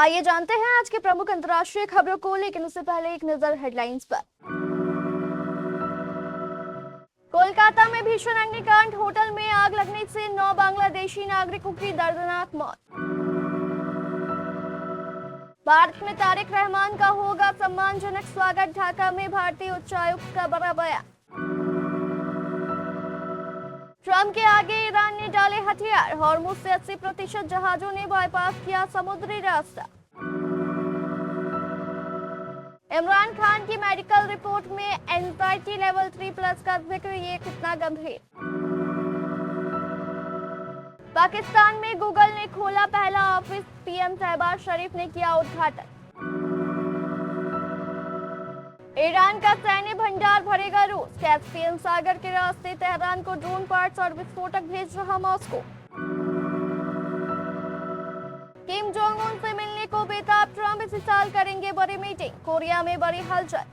आइए जानते हैं आज के प्रमुख अंतर्राष्ट्रीय खबरों को, लेकिन उससे पहले एक नजर हेडलाइंस पर। कोलकाता में भीषण अग्निकांड, होटल में आग लगने से 9 बांग्लादेशी नागरिकों की दर्दनाक मौत। भारत में तारिक रहमान का होगा सम्मानजनक स्वागत, ढाका में भारतीय उच्चायुक्त का बड़ा बयान। ट्रंप के आगे ईरान ने डाले हथियार, हॉर्मुज से 80% जहाजों ने बाईपास किया समुद्री रास्ता। इमरान खान की मेडिकल रिपोर्ट में एंजाइटी लेवल 3+ का जिक्र, ये कितना गंभीर। पाकिस्तान में गूगल ने खोला पहला ऑफिस, पीएम शहबाज शरीफ ने किया उद्घाटन। ईरान का सैन्य भंडार भरेगा रूस, कैस्पियन सागर के रास्ते तेहरान को ड्रोन पार्ट्स और विस्फोटक भेज रहा मॉस्को। किम जोंग उन से मिलने को बेताब ट्रंप, इसी साल करेंगे बड़ी मीटिंग, कोरिया में बड़ी हलचल।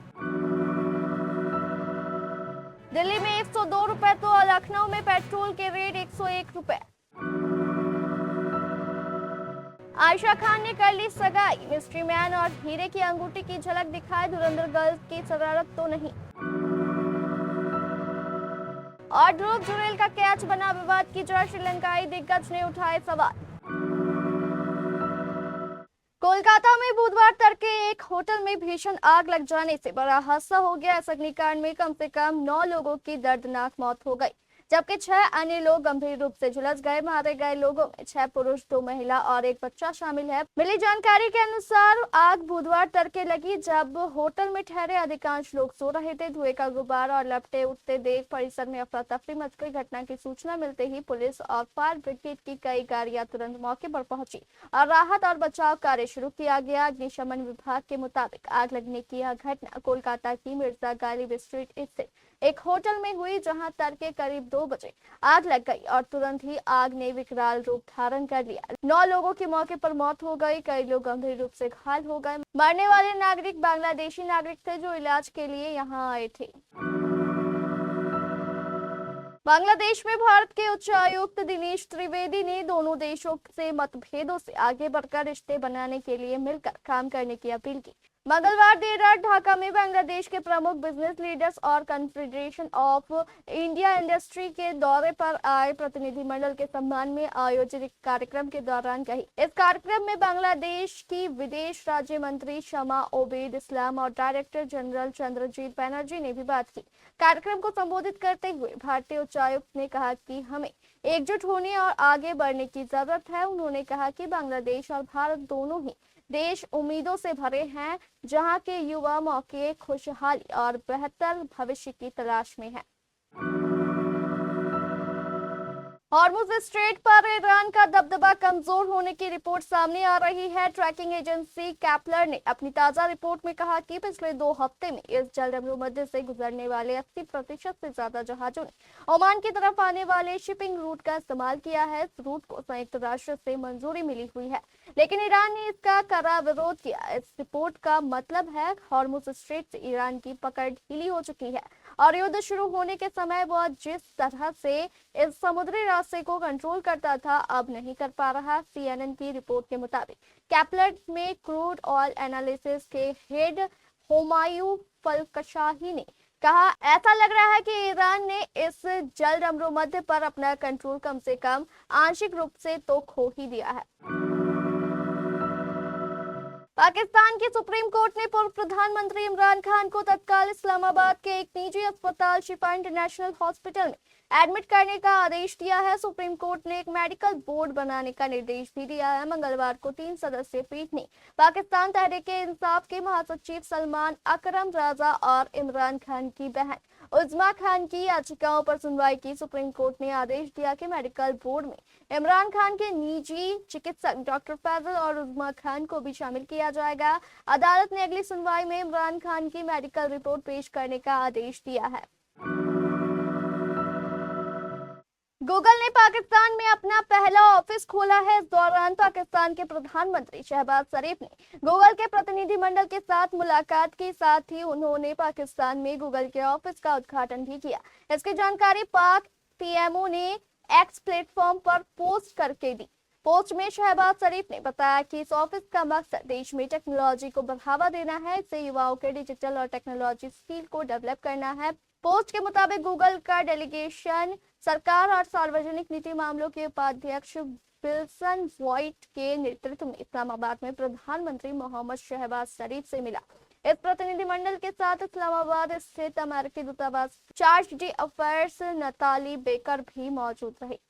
दिल्ली में 102 रुपए तो लखनऊ में पेट्रोल के रेट 101 रुपए। आयशा खान ने कर ली सगाई, मिस्ट्री मैन और हीरे की अंगूठी की झलक दिखाए, धुरंधर गर्ल्स की शरारत तो नहीं। और ध्रुव जुरेल का कैच बना विवाद की जड़, श्रीलंकाई दिग्गज ने उठाए सवाल। कोलकाता में बुधवार तड़के एक होटल में भीषण आग लग जाने से बड़ा हादसा हो गया। इस अग्निकांड में कम से कम 9 लोगों की दर्दनाक मौत हो गई, जबकि 6 अन्य लोग गंभीर रूप से झुलस गए। मारे गए लोगों में 6 पुरुष, 2 महिला और 1 बच्चा शामिल है। मिली जानकारी के अनुसार आग बुधवार तड़के लगी, जब होटल में ठहरे अधिकांश लोग सो रहे थे। धुएं का गुब्बारा और लपटे उठते देख परिसर में अफरा तफरी मच गई। घटना की सूचना मिलते ही पुलिस और फायर ब्रिगेड की कई गाड़ियां तुरंत मौके पर पहुंची और राहत और बचाव कार्य शुरू किया गया। अग्निशमन विभाग के मुताबिक आग लगने की यह घटना कोलकाता की मिर्जा गालिब स्ट्रीट स्थित एक होटल में हुई, जहां तड़के करीब 2 बजे आग लग गई और तुरंत ही आग ने विकराल रूप धारण कर लिया। 9 लोगों की मौके पर मौत हो गई, कई लोग गंभीर रूप से घायल हो गए। मरने वाले नागरिक बांग्लादेशी नागरिक थे जो इलाज के लिए यहां आए थे। बांग्लादेश में भारत के उच्चायुक्त दिनेश त्रिवेदी ने दोनों देशों से मतभेदों से आगे बढ़कर रिश्ते बनाने के लिए मिलकर काम करने की अपील की। मंगलवार देर रात ढाका में बांग्लादेश के प्रमुख बिजनेस लीडर्स और कॉन्फेडरेशन ऑफ इंडिया इंडस्ट्री के दौरे पर आए प्रतिनिधिमंडल के सम्मान में आयोजित एक कार्यक्रम के दौरान कही। इस कार्यक्रम में बांग्लादेश की विदेश राज्य मंत्री शमा ओबेद इस्लाम और डायरेक्टर जनरल चंद्रजीत बैनर्जी ने भी बात की। कार्यक्रम को संबोधित करते हुए भारतीय उच्चायुक्त ने कहा कि हमें एकजुट होने और आगे बढ़ने की जरूरत है। उन्होंने कहा कि बांग्लादेश और भारत दोनों ही देश उम्मीदों से भरे हैं, जहां के युवा मौके, खुशहाली और बेहतर भविष्य की तलाश में हैं। हॉर्मुज स्ट्रेट पर ईरान का दबदबा कमजोर होने की रिपोर्ट सामने आ रही है। ट्रैकिंग एजेंसी कैपलर ने अपनी ताजा रिपोर्ट में कहा कि पिछले 2 हफ्ते में इस जलमध्य से गुजरने वाले 80% से ज्यादा जहाजों ने ओमान की तरफ आने वाले शिपिंग रूट का इस्तेमाल किया है। इस रूट को संयुक्त राष्ट्र से मंजूरी मिली हुई है, लेकिन ईरान ने इसका कड़ा विरोध किया। इस रिपोर्ट का मतलब है हॉर्मुज स्ट्रेट से ईरान की पकड़ ढीली हो चुकी है और युद्ध शुरू होने के समय वह जिस तरह से इस समुद्री रास्ते को कंट्रोल करता था, अब नहीं कर पा रहा। CNN की रिपोर्ट के मुताबिक कैपलर में क्रूड ऑयल एनालिसिस के हेड होमायूं फलकशाही ने कहा, ऐसा लग रहा है कि ईरान ने इस जलमध्य पर अपना कंट्रोल कम से कम आंशिक रूप से तो खो ही दिया है। पाकिस्तान की सुप्रीम कोर्ट ने पूर्व प्रधानमंत्री इमरान खान को तत्काल इस्लामाबाद के एक निजी अस्पताल शिफा इंटरनेशनल हॉस्पिटल में एडमिट करने का आदेश दिया है। सुप्रीम कोर्ट ने एक मेडिकल बोर्ड बनाने का निर्देश भी दिया है। मंगलवार को 3 सदस्यीय पीठ ने पाकिस्तान तहरीक-ए-इंसाफ के महासचिव सलमान अकरम राजा और इमरान खान की बहन उज़्मा खान की याचिकाओं पर सुनवाई की। सुप्रीम कोर्ट ने आदेश दिया कि मेडिकल बोर्ड में इमरान खान के निजी चिकित्सक डॉक्टर फैजल और उज़्मा खान को भी शामिल किया जाएगा। अदालत ने अगली सुनवाई में इमरान खान की मेडिकल रिपोर्ट पेश करने का आदेश दिया है। गूगल ने पाकिस्तान में अपना पहला ऑफिस खोला है। इस दौरान पाकिस्तान के प्रधानमंत्री शहबाज शरीफ ने गूगल के प्रतिनिधिमंडल के साथ मुलाकात की, साथ ही उन्होंने पाकिस्तान में गूगल के ऑफिस का उद्घाटन भी किया। इसकी जानकारी पाक पीएमओ ने एक्स प्लेटफॉर्म पर पोस्ट करके दी। पोस्ट में शहबाज शरीफ ने बताया कि इस ऑफिस का मकसद देश में टेक्नोलॉजी को बढ़ावा देना है, इससे युवाओं के डिजिटल और टेक्नोलॉजी स्किल को डेवलप करना है। पोस्ट के मुताबिक गूगल का डेलीगेशन सरकार और सार्वजनिक नीति मामलों के उपाध्यक्ष विल्सन व्हाइट के नेतृत्व में इस्लामाबाद में प्रधानमंत्री मोहम्मद शहबाज शरीफ से मिला। इस प्रतिनिधिमंडल के साथ इस्लामाबाद स्थित अमेरिकी दूतावास charge D affairs Natalie baker भी मौजूद रही।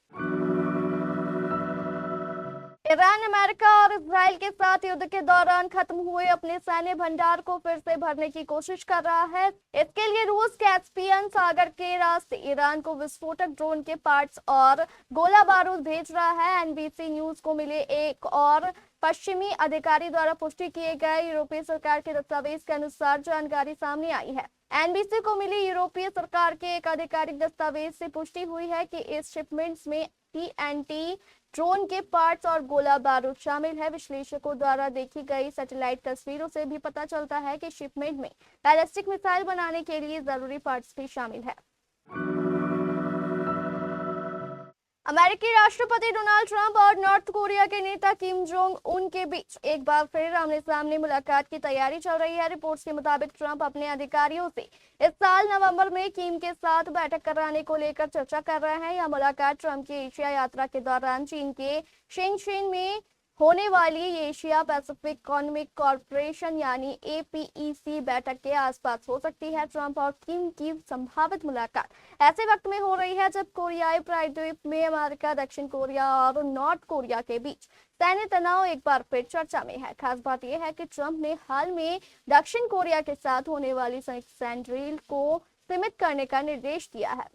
ईरान अमेरिका और इजराइल के साथ युद्ध के दौरान खत्म हुए अपने सैन्य भंडार को फिर से भरने की कोशिश कर रहा है। इसके लिए रूस कैस्पियन सागर के रास्ते ईरान को विस्फोटक ड्रोन के पार्ट्स और गोला बारूद भेज रहा है। एनबीसी न्यूज को मिले एक और पश्चिमी अधिकारी द्वारा पुष्टि किए गए यूरोपीय सरकार के दस्तावेज के अनुसार जानकारी सामने आई है। एनबीसी को मिली यूरोपीय सरकार के एक आधिकारिक दस्तावेज से पुष्टि हुई है कि इस शिपमेंट्स में टीएनटी ड्रोन के पार्ट्स और गोला बारूद शामिल है। विश्लेषकों द्वारा देखी गई सैटेलाइट तस्वीरों से भी पता चलता है कि शिपमेंट में बैलिस्टिक मिसाइल बनाने के लिए जरूरी पार्ट्स भी शामिल है। अमेरिकी राष्ट्रपति डोनाल्ड ट्रंप और नॉर्थ कोरिया के नेता किम जोंग उन के बीच एक बार फिर आमने सामने मुलाकात की तैयारी चल रही है। रिपोर्ट्स के मुताबिक ट्रंप अपने अधिकारियों से इस साल नवंबर में किम के साथ बैठक कराने को लेकर चर्चा कर रहे हैं। यह मुलाकात ट्रंप की एशिया यात्रा के दौरान चीन के शेंगशेन में होने वाली एशिया पैसिफिक इकोनॉमिक कॉरपोरेशन यानी एपीईसी बैठक के आसपास हो सकती है। ट्रंप और किम की संभावित मुलाकात ऐसे वक्त में हो रही है जब कोरियाई प्रायद्वीप में अमेरिका, दक्षिण कोरिया और नॉर्थ कोरिया के बीच सैन्य तनाव एक बार फिर चर्चा में है। खास बात यह है कि ट्रंप ने हाल में दक्षिण कोरिया के साथ होने वाली संयुक्त सैन्य ड्रिल को सीमित करने का निर्देश दिया है।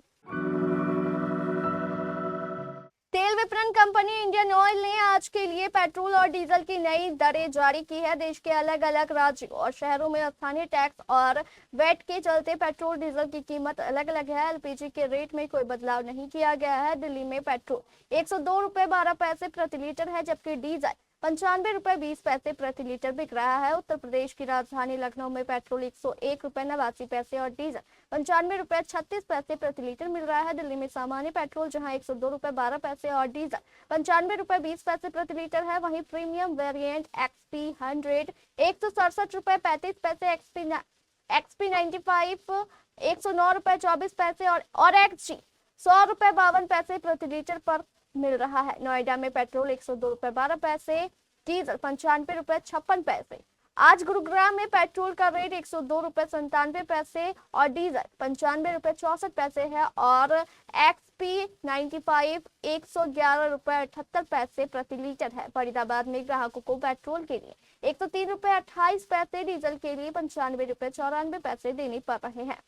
तेल विपणन कंपनी इंडियन ऑयल ने आज के लिए पेट्रोल और डीजल की नई दरें जारी की है। देश के अलग अलग राज्यों और शहरों में स्थानीय टैक्स और वैट के चलते पेट्रोल डीजल की कीमत अलग अलग है। एलपीजी के रेट में कोई बदलाव नहीं किया गया है। दिल्ली में पेट्रोल 102 रुपए 12 पैसे प्रति लीटर है, जबकि डीजल 95 रुपए 20 पैसे प्रति लीटर बिक रहा है। उत्तर प्रदेश की राजधानी लखनऊ में पेट्रोल 101 रुपए 89 पैसे और डीजल 95 रुपए 36 पैसे प्रति लीटर मिल रहा है। दिल्ली में सामान्य पेट्रोल जहां 102 रुपए 12 पैसे और डीजल 95 रुपए 20 पैसे प्रति लीटर है, वहीं प्रीमियम वेरिएंट एक्सपी 100 167 रुपए 35 पैसे, एक्सपी 95 109 रुपए 24 पैसे और एक्सजी 100 रुपए 52 पैसे प्रति लीटर पर मिल रहा है। नोएडा में पेट्रोल 102 रुपए 12 पैसे, डीजल 95 रुपए 56 पैसे। आज गुरुग्राम में पेट्रोल का रेट 102 रुपए 97 पैसे और डीजल 95 रुपए 64 पैसे है और एक्सपी 95 111 रुपए 78 पैसे प्रति लीटर है। फरीदाबाद में ग्राहकों को पेट्रोल के लिए 103 रुपए 28 पैसे, डीजल के लिए 95 रुपए 94 पैसे देने पड़ रहे हैं।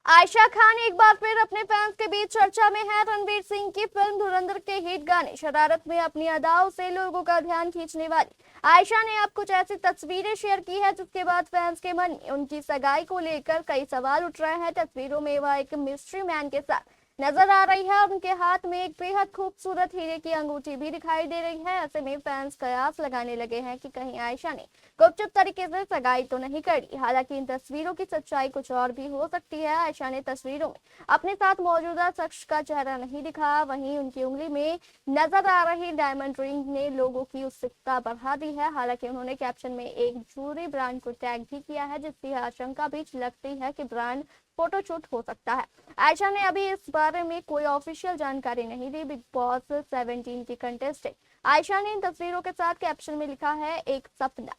आयशा खान एक बार फिर अपने फैंस के बीच चर्चा में है। रणवीर सिंह की फिल्म धुरंधर के हिट गाने शरारत में अपनी अदाओं से लोगों का ध्यान खींचने वाली आयशा ने अब कुछ ऐसी तस्वीरें शेयर की है जिसके बाद फैंस के मन में उनकी सगाई को लेकर कई सवाल उठ रहे हैं। तस्वीरों में वह एक मिस्ट्री मैन के साथ नजर आ रही है और उनके हाथ में एक बेहद खूबसूरत हीरे की अंगूठी भी दिखाई दे रही है। ऐसे में फैंस कयास लगाने लगे हैं कि कहीं आयशा ने गुपचुप तरीके से सगाई तो नहीं करी। हालांकि इन तस्वीरों की सच्चाई कुछ और भी हो सकती है। आयशा ने तस्वीरों में अपने साथ मौजूदा शख्स का चेहरा नहीं दिखाया, वहीं उनकी उंगली में नजर आ रही डायमंड रिंग ने लोगों की उत्सुकता बढ़ा दी है। हालांकि उन्होंने कैप्शन में एक ज्वेलरी ब्रांड को टैग भी किया है, जिसकी आशंका भी लगती है कि ब्रांड फोटोशूट हो सकता है। आयशा ने अभी इस बारे में कोई ऑफिशियल जानकारी नहीं दी। बिग बॉस 17 की कंटेस्टेंट आयशा ने इन तस्वीरों के साथ कैप्शन में लिखा है, एक सपना।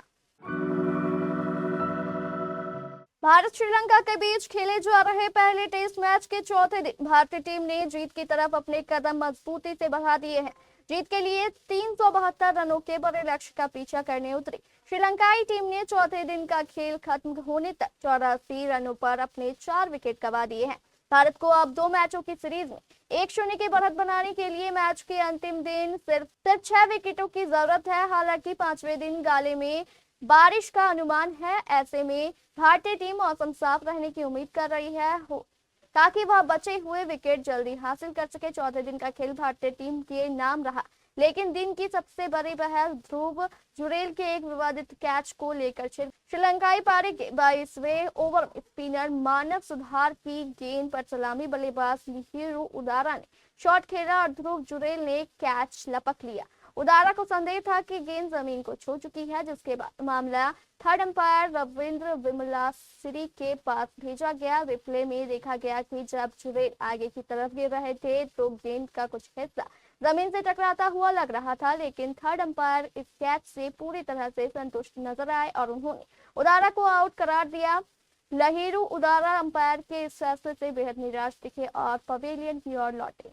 भारत श्रीलंका के बीच खेले जा रहे पहले टेस्ट मैच के चौथे दिन भारतीय टीम ने जीत की तरफ अपने कदम मजबूती से बढ़ा दिए हैं। जीत के लिए 372 रनों के बड़े लक्ष्य का पीछा करने उतरी श्रीलंकाई टीम ने चौथे दिन का खेल खत्म होने तक 84 रनों पर अपने 4 विकेट गंवा दिए हैं। भारत को अब 2 मैचों की सीरीज में 1-0 की बढ़त बनाने के लिए मैच के अंतिम दिन सिर्फ 6 विकेटों की जरूरत है। हालांकि 5वें दिन गाले में बारिश का अनुमान है। ऐसे में भारतीय टीम मौसम साफ रहने की उम्मीद कर रही है ताकि वह बचे हुए विकेट जल्दी हासिल कर सके। चौथे दिन का खेल भारतीय टीम के नाम रहा। लेकिन दिन की सबसे बड़ी बहस ध्रुव जुरेल के एक विवादित कैच को लेकर छिड़। श्रीलंकाई पारी के 22वें ओवर में स्पिनर मानव सुधार की गेंद पर सलामी बल्लेबाज लहिरू उदारा ने शॉट खेला और ध्रुव जुरेल ने कैच लपक लिया। उदारा को संदेह था कि गेंद जमीन को छू चुकी है, जिसके बाद मामला थर्ड अंपायर रविंद्र विमलासिरी के पास भेजा गया। रिप्ले में देखा गया कि जब जुरेल आगे की तरफ गिर रहे थे तो गेंद का कुछ हिस्सा जमीन से टकराता हुआ लग रहा था, लेकिन थर्ड अंपायर इस कैच से पूरी तरह से संतुष्ट नजर आए और उन्होंने उदारा को आउट करार दिया। लहिरू उदारा अंपायर के इस फैसले से बेहद निराश दिखे और पवेलियन की ओर लौटे।